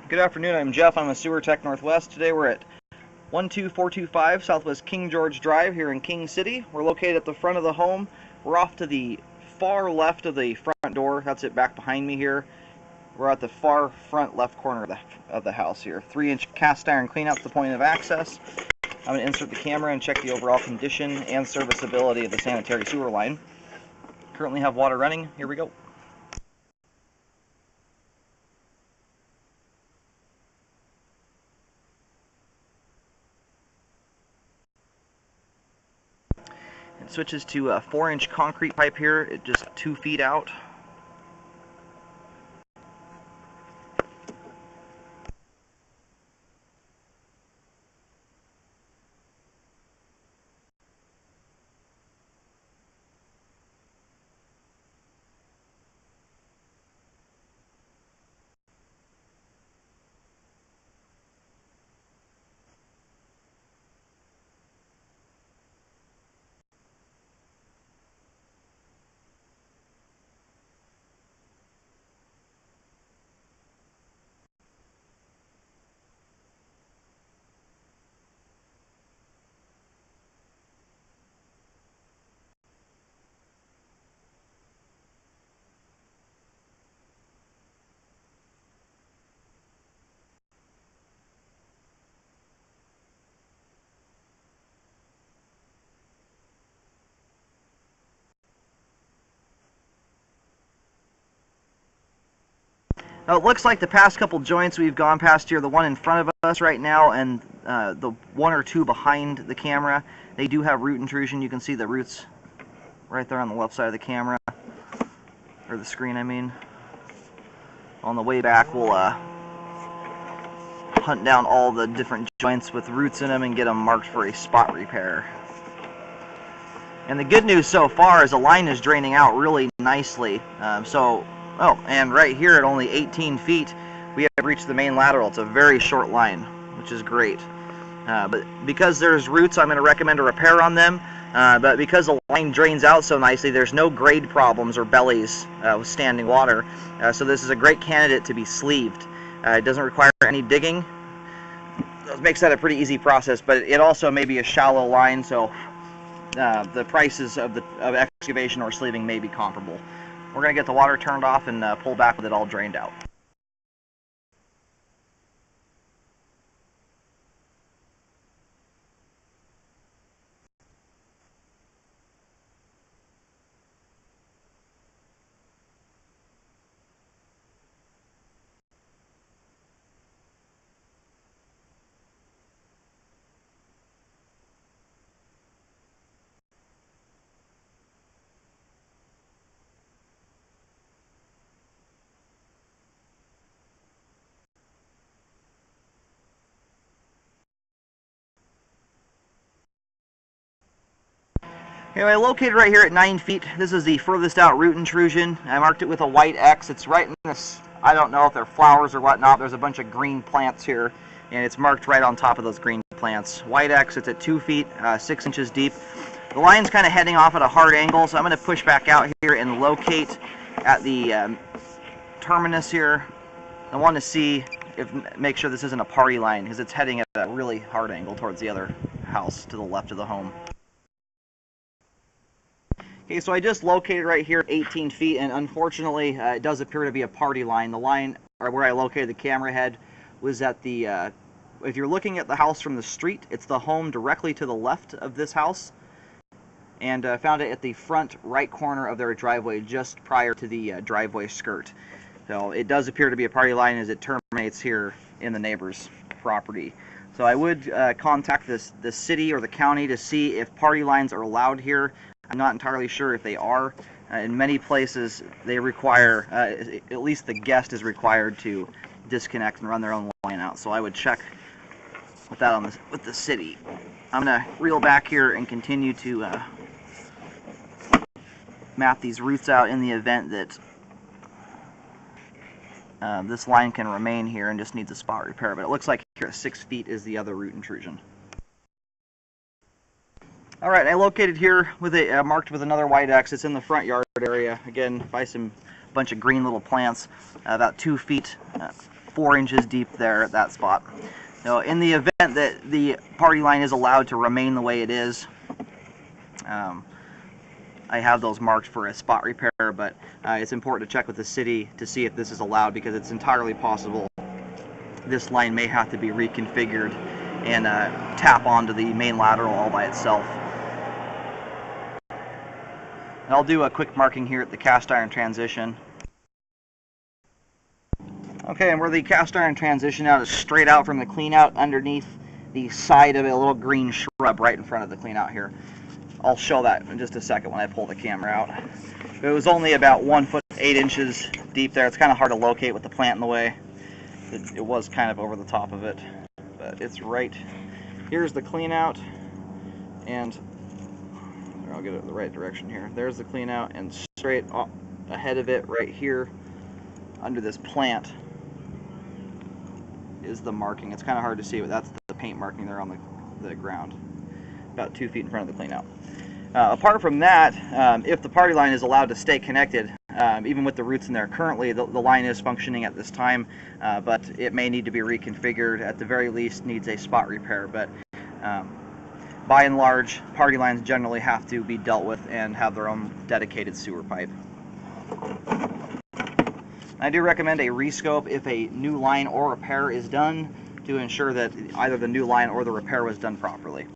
Good afternoon, I'm Jeff. I'm a Sewer Tech Northwest. Today we're at 12425 Southwest King George Drive here in King City. We're located at the front of the home. We're off to the far left of the front door. That's it back behind me here. We're at the far front left corner of the house here. 3-inch cast iron cleanout's the point of access. I'm going to insert the camera and check the overall condition and serviceability of the sanitary sewer line. Currently have water running. Here we go. It switches to a 4-inch concrete pipe here, it just 2 feet out. Now it looks like the past couple joints we've gone past here, the one in front of us right now and the one or two behind the camera, they do have root intrusion. You can see the roots right there on the left side of the camera, or the screen I mean. On the way back we'll hunt down all the different joints with roots in them and get them marked for a spot repair. And the good news so far is the line is draining out really nicely. Oh, and right here at only 18 feet, we have reached the main lateral. It's a very short line, which is great. But because there's roots, I'm going to recommend a repair on them. But because the line drains out so nicely, there's no grade problems or bellies with standing water. So this is a great candidate to be sleeved. It doesn't require any digging. It makes that a pretty easy process, but it also may be a shallow line, so the prices of excavation or sleeving may be comparable. We're going to get the water turned off and pull back with it all drained out. Anyway, located right here at 9 feet, this is the furthest out root intrusion. I marked it with a white X. It's right in this, I don't know if they're flowers or whatnot, there's a bunch of green plants here, and it's marked right on top of those green plants. White X, it's at 2 feet, 6 inches deep. The line's kind of heading off at a hard angle, so I'm going to push back out here and locate at the terminus here. I want to see make sure this isn't a party line, because it's heading at a really hard angle towards the other house to the left of the home. Okay, so I just located right here at 18 feet, and unfortunately it does appear to be a party line. The line, or where I located the camera head, was at the, if you're looking at the house from the street, it's the home directly to the left of this house, and found it at the front right corner of their driveway just prior to the driveway skirt. So it does appear to be a party line as it terminates here in the neighbor's property. So I would contact the city or the county to see if party lines are allowed here. I'm not entirely sure if they are. In many places, they require, at least the guest is required to disconnect and run their own line out. So I would check with that with the city. I'm going to reel back here and continue to map these roots out in the event that this line can remain here and just needs a spot repair. But it looks like here at 6 feet is the other root intrusion. Alright, I located here with a marked with another white X. It's in the front yard area. Again, by some bunch of green little plants, about 2 feet 4 inches deep there at that spot. Now, in the event that the party line is allowed to remain the way it is, I have those marked for a spot repair, but it's important to check with the city to see if this is allowed, because it's entirely possible this line may have to be reconfigured and tap onto the main lateral all by itself. And I'll do a quick marking here at the cast iron transition. Okay, and where the cast iron transition out is straight out from the clean out underneath the side of a little green shrub right in front of the clean out here. I'll show that in just a second when I pull the camera out. It was only about 1 foot 8 inches deep there. It's kind of hard to locate with the plant in the way. It was kind of over the top of it, but it's right. Here's the clean out, and I'll get it the right direction here. There's the clean out, and straight ahead of it right here under this plant is the marking. It's kind of hard to see, but that's the paint marking there on the ground, about 2 feet in front of the clean out. Apart from that, if the party line is allowed to stay connected, even with the roots in there currently, the line is functioning at this time, but it may need to be reconfigured. At the very least, needs a spot repair. But by and large, party lines generally have to be dealt with and have their own dedicated sewer pipe. I do recommend a rescope if a new line or repair is done, to ensure that either the new line or the repair was done properly.